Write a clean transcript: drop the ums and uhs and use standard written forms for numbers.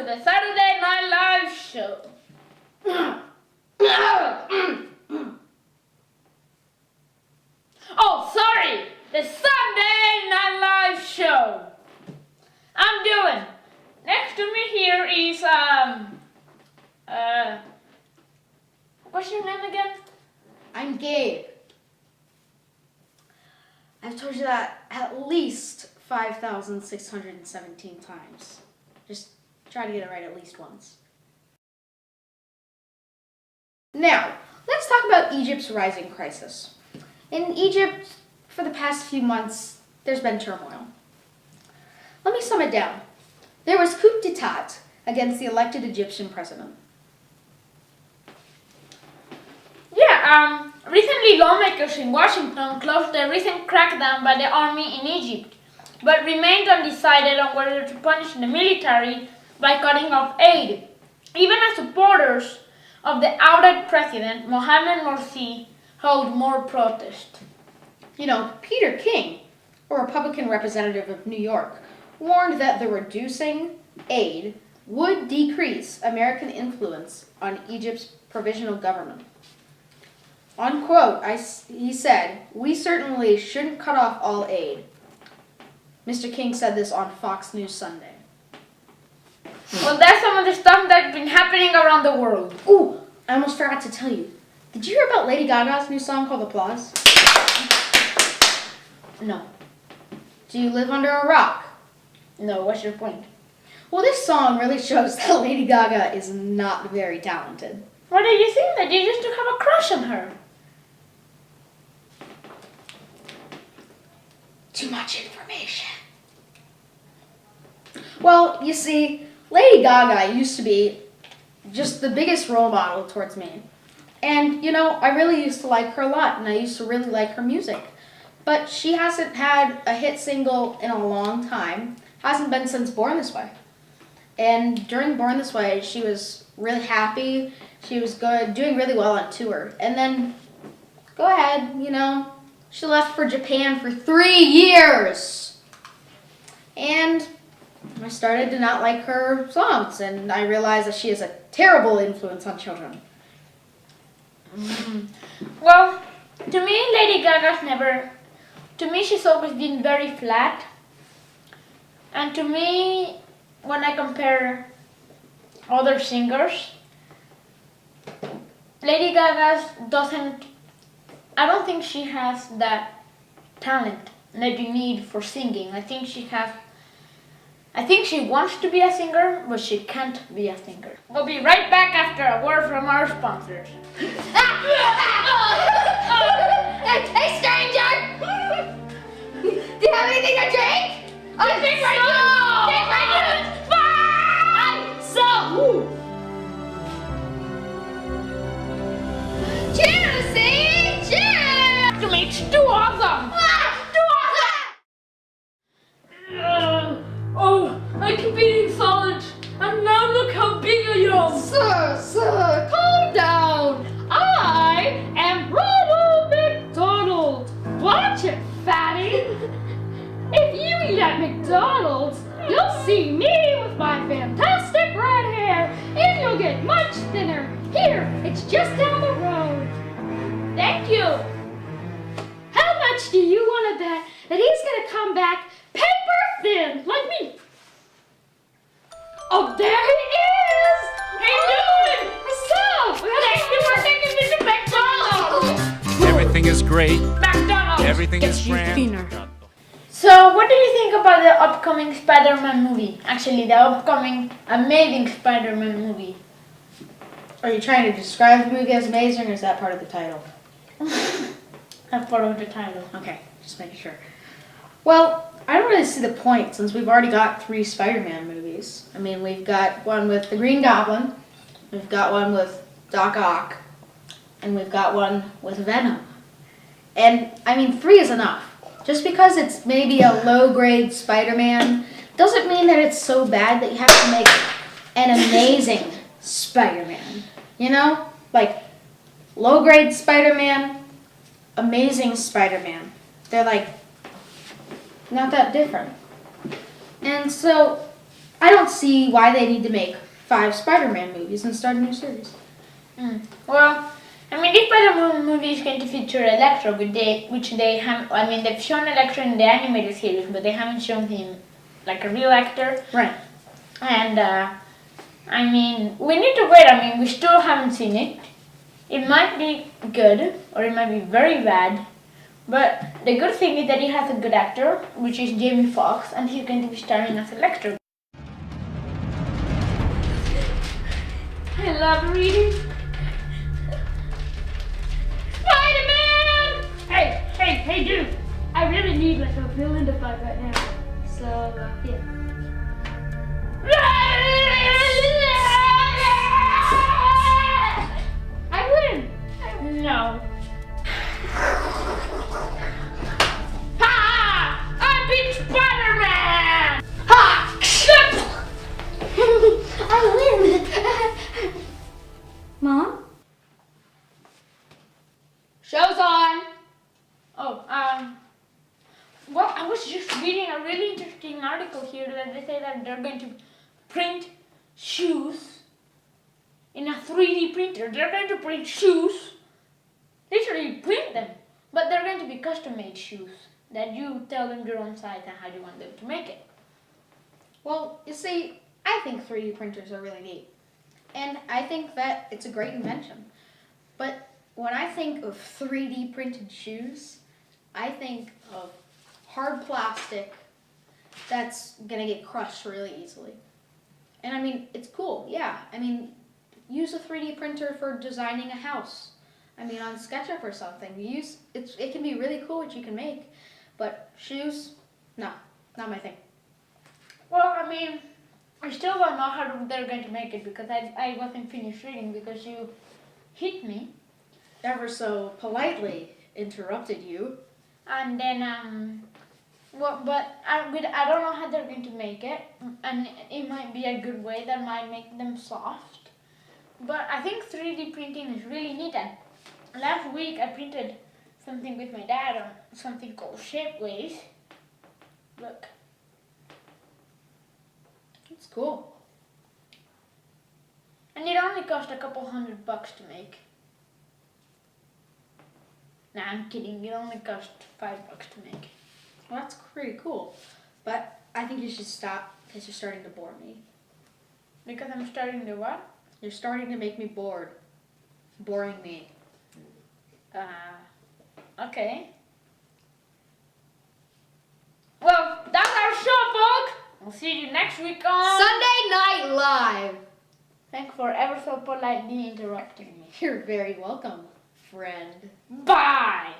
the Saturday Night Live show. Oh, sorry, the Sunday Night Live show. I'm doing. Next to me here is what's your name again? I'm Gabe. I've told you that at least 5,617 times. Just try to get it right at least once. Now, let's talk about Egypt's rising crisis. In Egypt, for the past few months, there's been turmoil. Let me sum it down. There was coup d'etat against the elected Egyptian president. Yeah, recently lawmakers in Washington closed the recent crackdown by the army in Egypt, but remained undecided on whether to punish the military by cutting off aid, even as supporters of the ousted president, Mohamed Morsi, held more protest. You know, Peter King, a Republican representative of New York, warned that the reducing aid would decrease American influence on Egypt's provisional government. Unquote, he said, "We certainly shouldn't cut off all aid." Mr. King said this on Fox News Sunday. Well, that's some of the stuff that's been happening around the world. Ooh, I almost forgot to tell you. Did you hear about Lady Gaga's new song called Applause? No. Do you live under a rock? No, what's your point? Well, this song really shows that Lady Gaga is not very talented. What do you think? That you used to have a crush on her? Too much information. Well, you see, Lady Gaga used to be just the biggest role model towards me. And, you know, I really used to like her a lot, and I used to really like her music. But she hasn't had a hit single in a long time. Hasn't been since Born This Way. And during Born This Way, she was really happy. She was good, doing really well on tour. And then, go ahead, you know, she left for Japan for 3 years. And I started to not like her songs, and I realized that she is a terrible influence on children. Well, to me, Lady Gaga's never... To me, she's always been very flat. And to me, when I compare other singers, Lady Gaga's doesn't... I don't think she has that talent that you need for singing. I think she wants to be a singer, but she can't be a singer. We'll be right back after a word from our sponsors. Hey, stranger! Do you have anything to drink? I think right now! Take my news! Cheers, see? Cheers! To me, it's too awesome! Oh, I keep eating solid, and now look how big I am! Sir, calm down. I am Ronald McDonald. Watch it, fatty. If you eat at McDonald's, you'll see me with my fantastic red hair, and you'll get much thinner. Here, it's just down the road. Thank you! How much do you want to bet that he's going to come back paper thin, like me? Oh, there he is! Hey, dude! What's up? Thank you for taking me to McDonald's! Everything is great. McDonald's! Everything is grand. So, what do you think about the upcoming Spider-Man movie? Actually, the upcoming Amazing Spider-Man movie. Are you trying to describe the movie as amazing, or is that part of the title? That's part of the title. Okay, just making sure. Well, I don't really see the point since we've already got 3 Spider-Man movies. I mean, we've got one with the Green Goblin, we've got one with Doc Ock, and we've got one with Venom. And, I mean, 3 is enough. Just because it's maybe a low-grade Spider-Man doesn't mean that it's so bad that you have to make an amazing Spider-Man. You know? Like, low-grade Spider-Man, amazing Spider-Man. They're like, not that different. And so, I don't see why they need to make 5 Spider-Man movies and start a new series. Well, I mean, this Spider-Man movie is going to feature Electro, which they have. I mean, they've shown Electro in the animated series, but they haven't shown him like a real actor. Right. And I mean, we need to wait. I mean, we still haven't seen it. It might be good, or it might be very bad. But the good thing is that he has a good actor, which is Jamie Foxx, and he's going to be starring as Electro. I love reading. Spider-Man! Hey, dude! I really need like a villain to fight right now. So, yeah. I win! No. Ha! I beat Spider-Man! Ha! I win! Mom? Show's on! Oh, well, I was just reading a really interesting article here that they say that they're going to print shoes in a 3D printer. They're going to print shoes, literally print them, but they're going to be custom-made shoes that you tell them your own size and how you want them to make it. Well, you see, I think 3D printers are really neat. And I think that it's a great invention. But when I think of 3D printed shoes, I think of hard plastic that's going to get crushed really easily. And I mean, it's cool, yeah. I mean, use a 3D printer for designing a house. I mean, on SketchUp or something. It can be really cool what you can make. But shoes, no, not my thing. Well, I mean, I still don't know how they're going to make it because I wasn't finished reading because you hit me. Ever so politely interrupted you. And then, well, but I don't know how they're going to make it. And it might be a good way that might make them soft. But I think 3D printing is really neat. And last week I printed something with my dad on something called Shapeways. Look. It's cool. And it only cost a couple $100 to make. Nah, I'm kidding. It only cost $5 to make. Well, that's pretty cool. But I think you should stop because you're starting to bore me. Because I'm starting to what? You're starting to make me bored. Boring me. Okay. Well, that's our show, folks. We'll see you next week on Sunday Night Live. Thanks for ever so politely interrupting me. You're very welcome, friend. Bye!